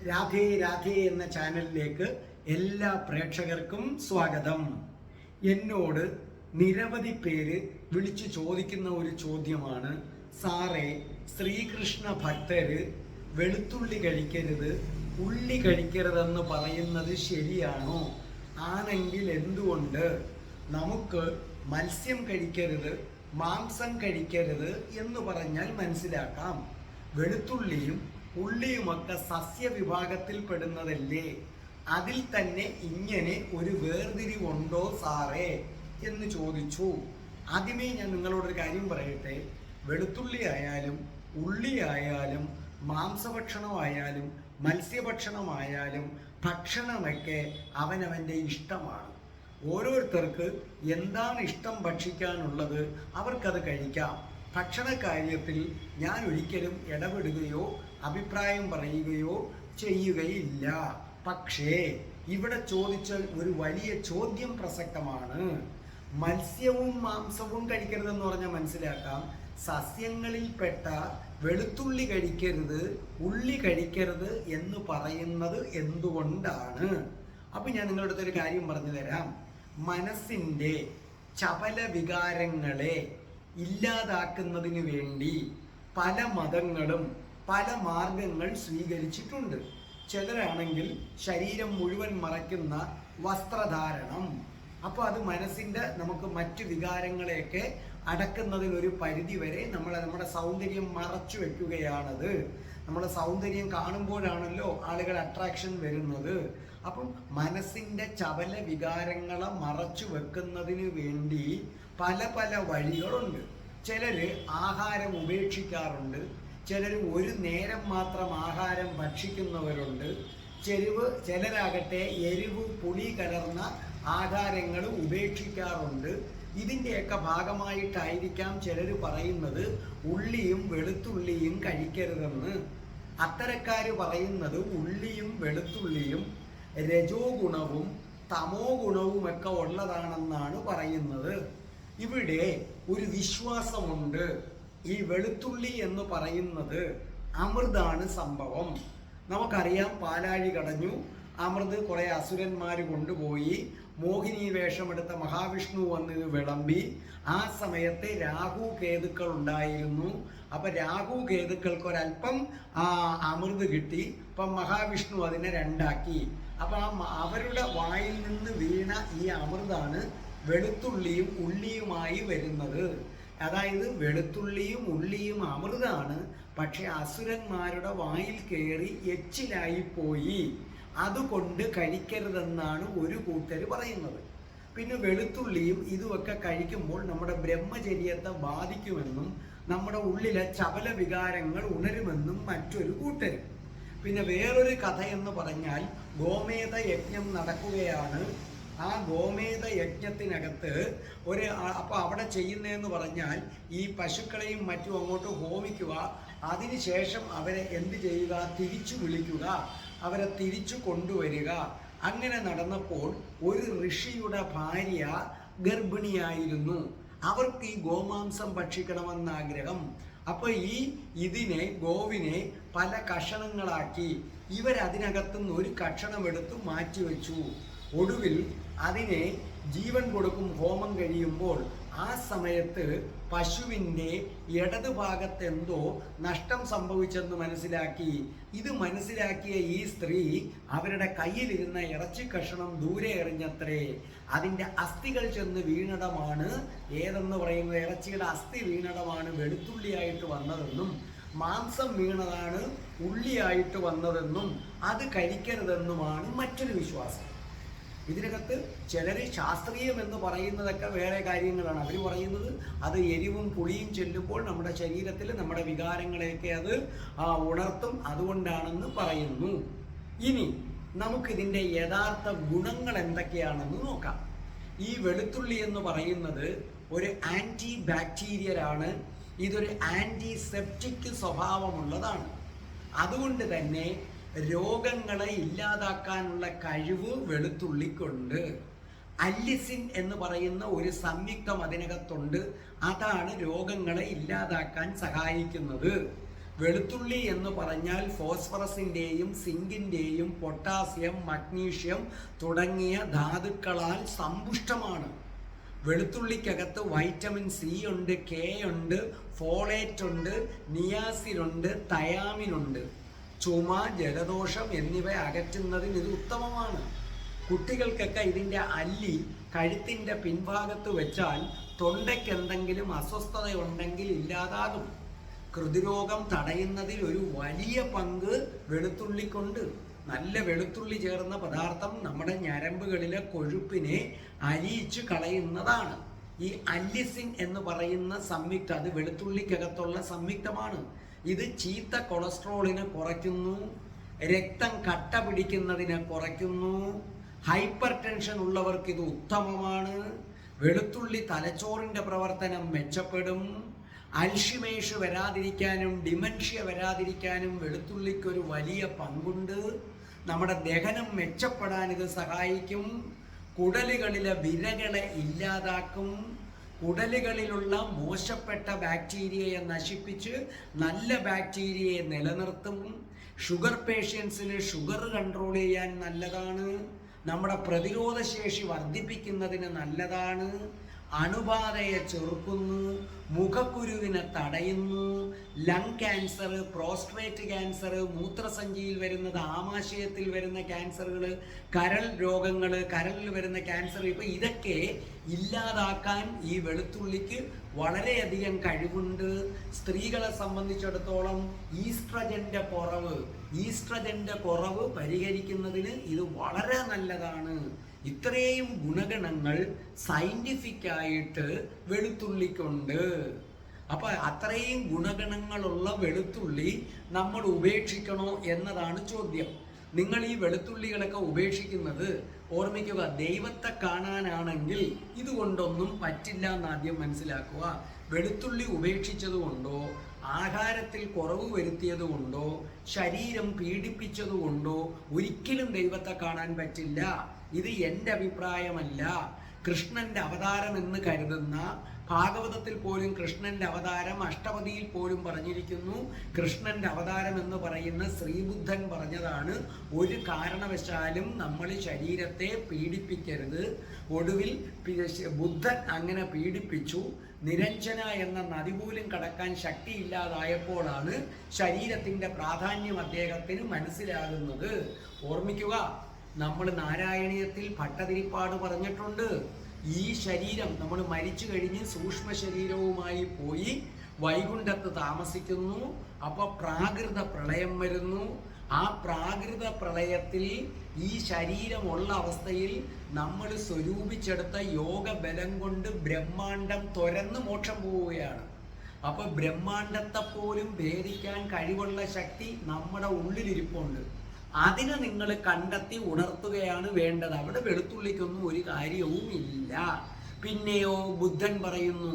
രാധേ രാധേ എന്ന ചാനലിലേക്ക് എല്ലാ പ്രേക്ഷകർക്കും സ്വാഗതം. എന്നോട് നിരവധി പേര് വിളിച്ചു ചോദിക്കുന്ന ഒരു ചോദ്യമാണ്, സാറേ, ശ്രീകൃഷ്ണ ഭക്തര് വെളുത്തുള്ളി കഴിക്കരുത്, ഉള്ളി കഴിക്കരുതെന്ന് പറയുന്നത് ശരിയാണോ? ആണെങ്കിൽ എന്തുകൊണ്ട് നമുക്ക് മത്സ്യം കഴിക്കരുത്, മാംസം കഴിക്കരുത് എന്ന് പറഞ്ഞാൽ മനസ്സിലാക്കാം. വെളുത്തുള്ളിയും ഉള്ളിയുമൊക്കെ സസ്യവിഭാഗത്തിൽ പെടുന്നതല്ലേ? അതിൽ തന്നെ ഇങ്ങനെ ഒരു വേർതിരിവുണ്ടോ സാറേ എന്ന് ചോദിച്ചു. ആദ്യമേ ഞാൻ നിങ്ങളോടൊരു കാര്യം പറയട്ടെ. വെളുത്തുള്ളി ആയാലും ഉള്ളി ആയാലും മാംസഭക്ഷണമായാലും മത്സ്യഭക്ഷണമായാലും ഭക്ഷണമൊക്കെ അവനവൻ്റെ ഇഷ്ടമാണ്. ഓരോരുത്തർക്ക് എന്താണ് ഇഷ്ടം ഭക്ഷിക്കാനുള്ളത് അവർക്കത് കഴിക്കാം. ഭക്ഷണ കാര്യത്തിൽ ഞാൻ ഒരിക്കലും ഇടപെടുകയോ അഭിപ്രായം പറയുകയോ ചെയ്യുകയില്ല. പക്ഷേ ഇവിടെ ചോദിച്ച ഒരു വലിയ ചോദ്യം പ്രസക്തമാണ്. മത്സ്യവും മാംസവും കഴിക്കരുതെന്ന് പറഞ്ഞാൽ മനസ്സിലാക്കാം. സസ്യങ്ങളിൽപ്പെട്ട വെളുത്തുള്ളി കഴിക്കരുത്, ഉള്ളി കഴിക്കരുത് എന്ന് പറയുന്നത് എന്തുകൊണ്ടാണ്? അപ്പം ഞാൻ നിങ്ങളുടെ അടുത്തൊരു കാര്യം പറഞ്ഞു തരാം. മനസ്സിൻ്റെ ചപല വികാരങ്ങളെ ഇല്ലാതാക്കുന്നതിന് വേണ്ടി പല മതങ്ങളും പല മാർഗങ്ങൾ സ്വീകരിച്ചിട്ടുണ്ട്. ചിലരാണെങ്കിൽ ശരീരം മുഴുവൻ മറയ്ക്കുന്ന വസ്ത്രധാരണം. അപ്പോൾ അത് മനസ്സിൻ്റെ നമുക്ക് മറ്റു വികാരങ്ങളെയൊക്കെ അടക്കുന്നതിനൊരു പരിധി വരെ നമ്മുടെ സൗന്ദര്യം മറച്ചു വെക്കുകയാണത്. നമ്മുടെ സൗന്ദര്യം കാണുമ്പോഴാണല്ലോ ആളുകൾ അട്രാക്ഷൻ വരുന്നത്. അപ്പം മനസ്സിൻ്റെ ചപല വികാരങ്ങളെ മറച്ചു വെക്കുന്നതിന് വേണ്ടി പല പല വഴികളുണ്ട്. ചിലർ ആഹാരം ഉപേക്ഷിക്കാറുണ്ട്, ചിലർ ഒരു നേരം മാത്രം ആഹാരം ഭക്ഷിക്കുന്നവരുണ്ട്, ചിലരാകട്ടെ എരിവ് പുളി കലർന്ന ആഹാരങ്ങൾ ഉപേക്ഷിക്കാറുണ്ട്. ഇതിൻ്റെയൊക്കെ ഭാഗമായിട്ടായിരിക്കാം ചിലർ പറയുന്നത് ഉള്ളിയും വെളുത്തുള്ളിയും കഴിക്കരുതെന്ന്. അത്തരക്കാർ പറയുന്നത് ഉള്ളിയും വെളുത്തുള്ളിയും രജോ ഗുണവും തമോ ഗുണവുമൊക്കെ ഉള്ളതാണെന്നാണ് പറയുന്നത്. ഇവിടെ ഒരു വിശ്വാസമുണ്ട്. ഈ വെളുത്തുള്ളി എന്ന് പറയുന്നത് അമൃതാണ് സംഭവം. നമുക്കറിയാം, പാലാഴി കടഞ്ഞു, അമൃത് കുറേ അസുരന്മാർ കൊണ്ടുപോയി, മോഹിനി വേഷമെടുത്ത മഹാവിഷ്ണു വന്ന് വിളമ്പി. ആ സമയത്ത് രാഹു കേതുക്കൾ ഉണ്ടായിരുന്നു. അപ്പം രാഹു കേതുക്കൾക്കൊരൽപ്പം അമൃത് കിട്ടി. അപ്പം മഹാവിഷ്ണു അതിനെ രണ്ടാക്കി. അപ്പം അവരുടെ വായിൽ നിന്ന് വീണ ഈ അമൃതാണ് വെളുത്തുള്ളിയും ഉള്ളിയുമായി വരുന്നത്. അതായത് വെളുത്തുള്ളിയും ഉള്ളിയും അമൃതാണ്, പക്ഷെ അസുരന്മാരുടെ വായിൽ കയറി എച്ചിലായിപ്പോയി. അതുകൊണ്ട് കഴിക്കരുതെന്നാണ് ഒരു കൂട്ടർ പറയുന്നത്. പിന്നെ വെളുത്തുള്ളിയും ഇതുമൊക്കെ കഴിക്കുമ്പോൾ നമ്മുടെ ബ്രഹ്മചര്യത്തെ ബാധിക്കുമെന്നും നമ്മുടെ ഉള്ളിലെ ചപല വികാരങ്ങൾ ഉണരുമെന്നും മറ്റൊരു കൂട്ടർ. പിന്നെ വേറൊരു കഥ എന്ന് പറഞ്ഞാൽ, ഗോമേത യജ്ഞം നടക്കുകയാണ്. ആ ഗോമേത യജ്ഞത്തിനകത്ത് അപ്പോൾ അവിടെ ചെയ്യുന്നതെന്ന് പറഞ്ഞാൽ ഈ പശുക്കളെയും മറ്റും അങ്ങോട്ട് ഹോമിക്കുക, അതിനുശേഷം അവരെ എന്ത് ചെയ്യുക, തിരിച്ചു വിളിക്കുക, അവരെ തിരിച്ചു കൊണ്ടുവരിക. അങ്ങനെ നടന്നപ്പോൾ ഒരു ഋഷിയുടെ ഭാര്യ ഗർഭിണിയായിരുന്നു. അവർക്ക് ഈ ഗോമാംസം ഭക്ഷിക്കണമെന്ന ആഗ്രഹം. അപ്പോൾ ഗോവിനെ പല കഷണങ്ങളാക്കി ഇവരതിനകത്തുനിന്ന് ഒരു കഷണമെടുത്ത് മാറ്റിവെച്ചു. ഒടുവിൽ അതിനെ ജീവൻ കൊടുക്കും ഹോമം കഴിയുമ്പോൾ. ആ സമയത്ത് പശുവിൻ്റെ ഇടതുഭാഗത്ത് എന്തോ നഷ്ടം സംഭവിച്ചെന്ന് മനസ്സിലാക്കി. ഇത് മനസ്സിലാക്കിയ ഈ സ്ത്രീ അവരുടെ കയ്യിലിരുന്ന ഇറച്ചി കഷണം ദൂരെ എറിഞ്ഞത്രേ. അതിൻ്റെ അസ്ഥികൾ ചെന്ന് വീണിടമാണ് ഏതെന്ന് പറയുന്നത്, ഇറച്ചിയുടെ അസ്ഥി വീണിടമാണ് വെളുത്തുള്ളിയായിട്ട് വന്നതെന്നും മാംസം വീണതാണ് ഉള്ളിയായിട്ട് വന്നതെന്നും അത് കഴിക്കരുതെന്നുമാണ് മറ്റൊരു വിശ്വാസം. ഇതിനകത്ത് ചിലർ ശാസ്ത്രീയം എന്ന് പറയുന്നതൊക്കെ വേറെ കാര്യങ്ങളാണ്. അവർ പറയുന്നത് അത് എരിവും പുളിയും ചെല്ലുമ്പോൾ നമ്മുടെ ശരീരത്തിൽ നമ്മുടെ വികാരങ്ങളെയൊക്കെ അത് ഉണർത്തും, അതുകൊണ്ടാണെന്ന് പറയുന്നു. ഇനി നമുക്കിതിൻ്റെ യഥാർത്ഥ ഗുണങ്ങൾ എന്തൊക്കെയാണെന്ന് നോക്കാം. ഈ വെളുത്തുള്ളി എന്ന് പറയുന്നത് ഒരു ആൻറ്റി ബാക്ടീരിയലാണ്. ഇതൊരു ആൻറ്റിസെപ്റ്റിക് സ്വഭാവമുള്ളതാണ്. അതുകൊണ്ട് തന്നെ രോഗങ്ങളെ ഇല്ലാതാക്കാനുള്ള കഴിവ് വെളുത്തുള്ളിക്കുണ്ട്. അല്ലിസിൻ എന്ന് പറയുന്ന ഒരു സംയുക്തം അതിനകത്തുണ്ട്. അതാണ് രോഗങ്ങളെ ഇല്ലാതാക്കാൻ സഹായിക്കുന്നത്. വെളുത്തുള്ളി എന്ന് പറഞ്ഞാൽ ഫോസ്ഫറസിൻ്റെയും സിങ്കിൻ്റെയും പൊട്ടാസ്യം, മഗ്നീഷ്യം തുടങ്ങിയ ധാതുക്കളാൽ സമ്പുഷ്ടമാണ്. വെളുത്തുള്ളിക്കകത്ത് വൈറ്റമിൻ സി ഉണ്ട്, കെ ഉണ്ട്, ഫോളേറ്റ് ഉണ്ട്, നിയാസിനുണ്ട്, തയാമിനുണ്ട്. ചുമ, ജലദോഷം എന്നിവ അകറ്റുന്നതിന് ഇത് ഉത്തമമാണ്. കുട്ടികൾക്കൊക്കെ ഇതിൻ്റെ അല്ലി കഴുത്തിൻ്റെ പിൻഭാഗത്ത് വെച്ചാൽ തൊണ്ടയ്ക്ക് എന്തെങ്കിലും അസ്വസ്ഥതയുണ്ടെങ്കിൽ ഇല്ലാതാകും. ഹൃദ്രോഗം തടയുന്നതിൽ ഒരു വലിയ പങ്ക് വെളുത്തുള്ളിക്കുണ്ട്. നല്ല വെളുത്തുള്ളി ചേർന്ന പദാർത്ഥം നമ്മുടെ ഞരമ്പുകളിലെ കൊഴുപ്പിനെ അലിയിച്ച് കളയുന്നതാണ്. ഈ അല്ലിസിൻ എന്ന് പറയുന്ന സംയുക്തം, അത് വെളുത്തുള്ളിക്കകത്തുള്ള സംയുക്തമാണ്. ഇത് ചീത്ത കൊളസ്ട്രോളിനെ കുറയ്ക്കുന്നു, രക്തം കട്ട പിടിക്കുന്നതിനെ കുറയ്ക്കുന്നു, ഹൈപ്പർ ടെൻഷൻ ഉള്ളവർക്ക് ഇത് ഉത്തമമാണ്. വെളുത്തുള്ളി തലച്ചോറിൻ്റെ പ്രവർത്തനം മെച്ചപ്പെടും. അൽഷിമേഷ് വരാതിരിക്കാനും ഡിമെൻഷ്യ വരാതിരിക്കാനും വെളുത്തുള്ളിക്കൊരു വലിയ പങ്കുണ്ട്. നമ്മുടെ ദഹനം മെച്ചപ്പെടാൻ ഇത് സഹായിക്കും. കുടലുകളിലെ വിരകളെ ഇല്ലാതാക്കും. കുടലുകളിലുള്ള മോശപ്പെട്ട ബാക്ടീരിയയെ നശിപ്പിച്ച് നല്ല ബാക്ടീരിയയെ നിലനിർത്തും. ഷുഗർ പേഷ്യൻസിന് ഷുഗർ കൺട്രോൾ ചെയ്യാൻ നല്ലതാണ്. നമ്മുടെ പ്രതിരോധ ശേഷി വർദ്ധിപ്പിക്കുന്നതിന് നല്ലതാണ്. അണുബാധയെ ചെറുക്കുന്നു, മുഖക്കുരുവിനെ തടയുന്നു, ലങ് ക്യാൻസർ, പ്രോസ്റ്റേറ്റ് ക്യാൻസർ, മൂത്രസഞ്ചിയിൽ വരുന്നത്, ആമാശയത്തിൽ വരുന്ന ക്യാൻസറുകൾ, കരൾ രോഗങ്ങൾ, കരളിൽ വരുന്ന ക്യാൻസർ, ഇപ്പം ഇതൊക്കെ ഇല്ലാതാക്കാൻ ഈ വെളുത്തുള്ളിക്ക് വളരെയധികം കഴിവുണ്ട്. സ്ത്രീകളെ സംബന്ധിച്ചിടത്തോളം ഈസ്ട്രജന്റെ കുറവ് പരിഹരിക്കുന്നതിന് ഇത് വളരെ നല്ലതാണ്. ഇത്രയും ഗുണഗണങ്ങൾ സയന്റിഫിക് ആയിട്ട് വെളുത്തുള്ളിക്കുണ്ട്. അപ്പൊ അത്രയും ഗുണഗണങ്ങളുള്ള വെളുത്തുള്ളി നമ്മൾ ഉപേക്ഷിക്കണോ എന്നതാണ് ചോദ്യം. നിങ്ങൾ ഈ വെളുത്തുള്ളികളൊക്കെ ഉപേക്ഷിക്കുന്നത് ഓർമ്മിക്കുക, ദൈവത്തെ കാണാനാണെങ്കിൽ ഇതുകൊണ്ടൊന്നും പറ്റില്ല എന്നാദ്യം മനസ്സിലാക്കുക. വെളുത്തുള്ളി ഉപേക്ഷിച്ചത് കൊണ്ടോ, ആഹാരത്തിൽ കുറവ് വരുത്തിയത് കൊണ്ടോ, ശരീരം പീഡിപ്പിച്ചത് കൊണ്ടോ ഒരിക്കലും ദൈവത്തെ കാണാൻ പറ്റില്ല. ഇത് എൻ്റെ അഭിപ്രായമല്ല. കൃഷ്ണന്റെ അവതാരം എന്ന് കരുതുന്ന, ഭാഗവതത്തിൽ പോലും കൃഷ്ണന്റെ അവതാരം അഷ്ടപതിയിൽ പോലും പറഞ്ഞിരിക്കുന്നു. കൃഷ്ണന്റെ അവതാരം എന്ന് പറയുന്ന ശ്രീബുദ്ധൻ പറഞ്ഞതാണ്, ഒരു കാരണവശാലും നമ്മൾ ശരീരത്തെ പീഡിപ്പിക്കരുത്. ഒടുവിൽ ബുദ്ധൻ അങ്ങനെ പീഡിപ്പിച്ചു. നിരഞ്ജന എന്ന നദി പോലും കടക്കാൻ ശക്തിയില്ലാതായപ്പോഴാണ് ശരീരത്തിന്റെ പ്രാധാന്യം അദ്ദേഹത്തിന് മനസ്സിലാകുന്നത്. ഓർമ്മിക്കുക, നമ്മൾ നാരായണീയത്തിൽ ഭട്ടതിരിപ്പാട് പറഞ്ഞിട്ടുണ്ട്, ഈ ശരീരം നമ്മൾ മരിച്ചു കഴിഞ്ഞ് സൂക്ഷ്മ ശരീരവുമായി പോയി വൈകുണ്ഠത്ത് താമസിക്കുന്നു. അപ്പൊ പ്രാകൃത പ്രളയം വരുന്നു. ആ പ്രാകൃത പ്രളയത്തിൽ ഈ ശരീരമുള്ള അവസ്ഥയിൽ നമ്മൾ സ്വരൂപിച്ചെടുത്ത യോഗ ബലം കൊണ്ട് ബ്രഹ്മാണ്ടം തുരന്ന് മോക്ഷം പോവുകയാണ്. അപ്പൊ ബ്രഹ്മാണ്ടത്തെ പോലും ഭേദിക്കാൻ കഴിവുള്ള ശക്തി നമ്മുടെ ഉള്ളിലിരിപ്പുണ്ട്. അതിനെ നിങ്ങൾ കണ്ടെത്തി ഉണർത്തുകയാണ് വേണ്ടത്. അവിടെ വെളുത്തുള്ളിക്കൊന്നും ഒരു കാര്യവും ഇല്ല. പിന്നെയോ ബുദ്ധൻ പറയുന്നു,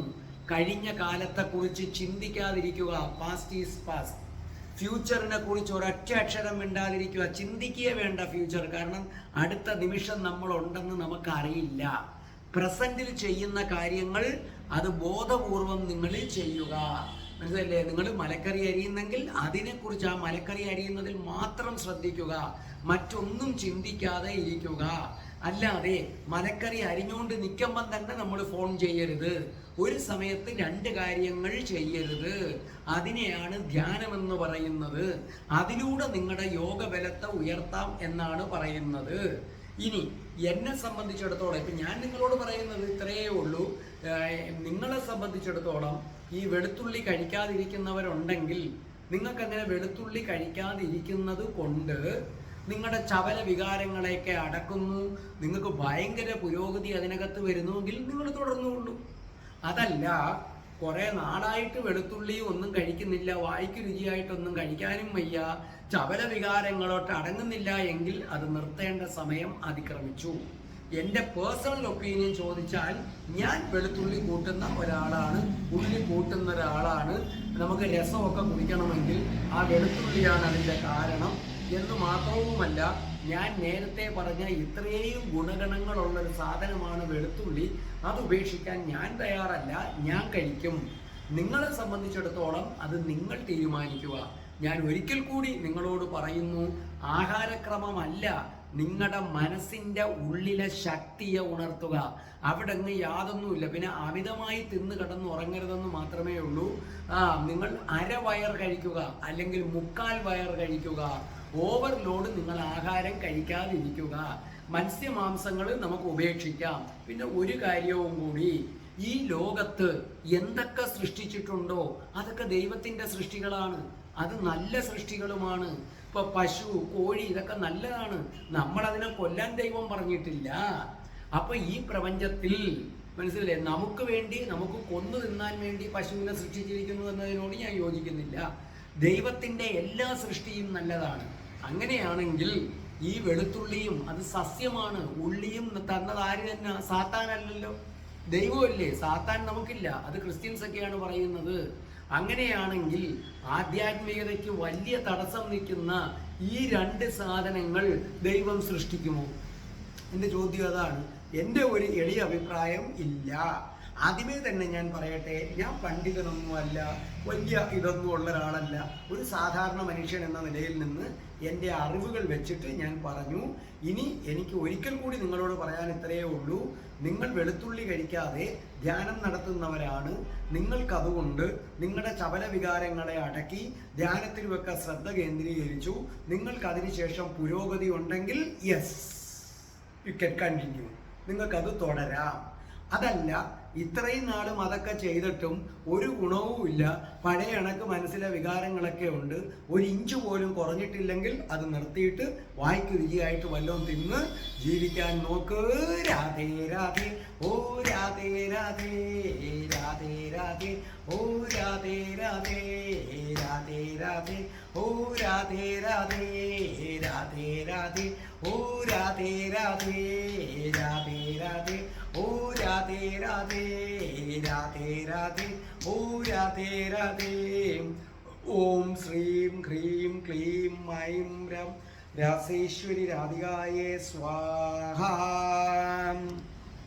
കഴിഞ്ഞ കാലത്തെക്കുറിച്ച് ചിന്തിക്കാതിരിക്കുക, പാസ്റ്റ് ഈസ് പാസ്റ്റ്. ഫ്യൂച്ചറിനെ കുറിച്ച് ഒരൊറ്റ അക്ഷരം മിണ്ടാതിരിക്കുക. ചിന്തിക്കുക വേണ്ട ഫ്യൂച്ചർ, കാരണം അടുത്ത നിമിഷം നമ്മളുണ്ടെന്ന് നമുക്കറിയില്ല. പ്രസന്റിൽ ചെയ്യുന്ന കാര്യങ്ങൾ അത് ബോധപൂർവം നിങ്ങൾ ചെയ്യുക. മനസ്സിലല്ലേ? നിങ്ങൾ മലക്കറി അരിയുന്നെങ്കിൽ അതിനെക്കുറിച്ച്, ആ മലക്കറി അരിയുന്നതിൽ മാത്രം ശ്രദ്ധിക്കുക, മറ്റൊന്നും ചിന്തിക്കാതെ ഇരിക്കുക. അല്ലാതെ മലക്കറി അരിഞ്ഞുകൊണ്ട് നിൽക്കുമ്പം തന്നെ നമ്മൾ ഫോൺ ചെയ്യരുത്. ഒരു സമയത്ത് രണ്ട് കാര്യങ്ങൾ ചെയ്യരുത്. അതിനെയാണ് ധ്യാനമെന്ന് പറയുന്നത്. അതിലൂടെ നിങ്ങളുടെ യോഗബലത്തെ ഉയർത്താം എന്നാണ് പറയുന്നത്. ഇനി എന്നെ സംബന്ധിച്ചിടത്തോളം, ഇപ്പം ഞാൻ നിങ്ങളോട് പറയുന്നത് ഇത്രയേ ഉള്ളൂ. നിങ്ങളെ സംബന്ധിച്ചിടത്തോളം ഈ വെളുത്തുള്ളി കഴിക്കാതിരിക്കുന്നവരുണ്ടെങ്കിൽ, നിങ്ങൾക്കങ്ങനെ വെളുത്തുള്ളി കഴിക്കാതിരിക്കുന്നത് കൊണ്ട് നിങ്ങളുടെ ചവല വികാരങ്ങളെയൊക്കെ അടക്കുന്നു, നിങ്ങൾക്ക് ഭയങ്കര പുരോഗതി അതിനകത്ത് വരുന്നുവെങ്കിൽ നിങ്ങൾ തുടർന്നുകൊള്ളൂ. അതല്ല, കുറെ നാളായിട്ട് വെളുത്തുള്ളി ഒന്നും കഴിക്കുന്നില്ല, വായിക്ക് രുചിയായിട്ടൊന്നും കഴിക്കാനും വയ്യ, ചവല വികാരങ്ങളോട്ട് അടങ്ങുന്നില്ല എങ്കിൽ അത് നിർത്തേണ്ട സമയം അതിക്രമിച്ചു. എൻ്റെ പേഴ്സണൽ ഒപ്പീനിയൻ ചോദിച്ചാൽ ഞാൻ വെളുത്തുള്ളി കൂട്ടുന്ന ഒരാളാണ്, ഉള്ളി കൂട്ടുന്ന ഒരാളാണ്. നമുക്ക് രസമൊക്കെ കുടിക്കണമെങ്കിൽ ആ വെളുത്തുള്ളിയാണ് അതിൻ്റെ കാരണം എന്ന് മാത്രവുമല്ല, ഞാൻ നേരത്തെ പറഞ്ഞ ഇത്രയും ഗുണഗണങ്ങളുള്ളൊരു സാധനമാണ് വെളുത്തുള്ളി. അത് ഉപേക്ഷിക്കാൻ ഞാൻ തയ്യാറല്ല, ഞാൻ കഴിക്കും. നിങ്ങളെ സംബന്ധിച്ചിടത്തോളം അത് നിങ്ങൾ തീരുമാനിക്കുക. ഞാൻ ഒരിക്കൽ കൂടി നിങ്ങളോട് പറയുന്നു, ആഹാരക്രമമല്ല, നിങ്ങളുടെ മനസ്സിൻ്റെ ഉള്ളിലെ ശക്തിയെ ഉണർത്തുക. അവിടെ അങ്ങ് യാതൊന്നുമില്ല. പിന്നെ അമിതമായി തിന്ന് കിടന്ന് ഉറങ്ങരുതെന്ന് മാത്രമേ ഉള്ളൂ. നിങ്ങൾ അരവയർ കഴിക്കുക, അല്ലെങ്കിൽ മുക്കാൽ വയർ കഴിക്കുക. ഓവർലോഡ് നിങ്ങൾ ആഹാരം കഴിക്കാതിരിക്കുക. മത്സ്യമാംസങ്ങൾ നമുക്ക് ഉപേക്ഷിക്കാം. പിന്നെ ഒരു കാര്യവും കൂടി, ഈ ലോകത്ത് എന്തൊക്കെ സൃഷ്ടിച്ചിട്ടുണ്ടോ അതൊക്കെ ദൈവത്തിൻ്റെ സൃഷ്ടികളാണ്. അത് നല്ല സൃഷ്ടികളുമാണ്. ഇപ്പൊ പശു, കോഴി ഇതൊക്കെ നല്ലതാണ്. നമ്മളതിനെ കൊല്ലാൻ ദൈവം പറഞ്ഞിട്ടില്ല. അപ്പൊ ഈ പ്രപഞ്ചത്തിൽ മനസ്സിലല്ലേ, നമുക്ക് വേണ്ടി, നമുക്ക് കൊന്നു തിന്നാൻ വേണ്ടി പശുവിനെ സൃഷ്ടിച്ചിരിക്കുന്നു എന്നതിനോട് ഞാൻ യോജിക്കുന്നില്ല. ദൈവത്തിൻ്റെ എല്ലാ സൃഷ്ടിയും നല്ലതാണ്. അങ്ങനെയാണെങ്കിൽ ഈ വെളുത്തുള്ളിയും അത് സസ്യമാണ്. ഉള്ളിയും തന്നത് ആര് തന്നെ? സാത്താനല്ലല്ലോ, ദൈവമല്ലേ. സാത്താൻ നമുക്കില്ല. അത് ക്രിസ്ത്യൻസ് ഒക്കെയാണ് പറയുന്നത്. അങ്ങനെയാണെങ്കിൽ ആധ്യാത്മികതയ്ക്ക് വലിയ തടസ്സം നിൽക്കുന്ന ഈ രണ്ട് സാധനങ്ങൾ ദൈവം സൃഷ്ടിക്കുമോ? എൻ്റെ ചോദ്യം അതാണ്. എൻ്റെ ഒരു എളിയ അഭിപ്രായം ഇല്ല. ആദ്യമേ തന്നെ ഞാൻ പറയട്ടെ, ഞാൻ പണ്ഡിതനൊന്നുമല്ല, വലിയ ഇതൊന്നും ഉള്ള ഒരാളല്ല. ഒരു സാധാരണ മനുഷ്യൻ എന്ന നിലയിൽ നിന്ന് എൻ്റെ അറിവുകൾ വെച്ചിട്ട് ഞാൻ പറഞ്ഞു. ഇനി എനിക്ക് ഒരിക്കൽ കൂടി നിങ്ങളോട് പറയാൻ ഇത്രയേ ഉള്ളൂ. നിങ്ങൾ വെളുത്തുള്ളി കഴിക്കാതെ ധ്യാനം നടത്തുന്നവരാണ്. നിങ്ങൾക്കതുകൊണ്ട് നിങ്ങളുടെ ചപല വികാരങ്ങളെ അടക്കി ധ്യാനത്തിലുമൊക്കെ ശ്രദ്ധ കേന്ദ്രീകരിച്ചു. നിങ്ങൾക്കതിന് ശേഷം പുരോഗതി ഉണ്ടെങ്കിൽ യെസ്, യു ക്യാൻ കണ്ടിന്യൂ. നിങ്ങൾക്കത് തുടരാം. അതല്ല, ഇത്രയും നാളും അതൊക്കെ ചെയ്തിട്ടും ഒരു ഗുണവുമില്ല, പഴയ കണക്ക് മനസ്സിലെ വികാരങ്ങളൊക്കെ ഉണ്ട്, ഒരു ഇഞ്ച് പോലും കുറഞ്ഞിട്ടില്ലെങ്കിൽ അത് നിർത്തിയിട്ട് വായിക്ക് രുചിയായിട്ട് വല്ലതും തിന്ന് ജീവിക്കാൻ നോക്ക്. രാധേ രാധേ, ഓ രാധേ രാധേ, രാധേ രാധേ, ഓ രാധേ രാധേ, രാധേ രാധേ, ഓ രാധേ രാധേ, രാധേ രാധേ, ഓ രാധേ രാധേ, രാധേ രാധേ, ഓ രാധേ രാധേ, രാധേ രാധേ, ഓ രാധേ രാധേ. ഓം ശ്രീം ഹ്രീം ക്ലീം ഐം രം രാസേശ്വരി രാധികായേ സ്വാഹ.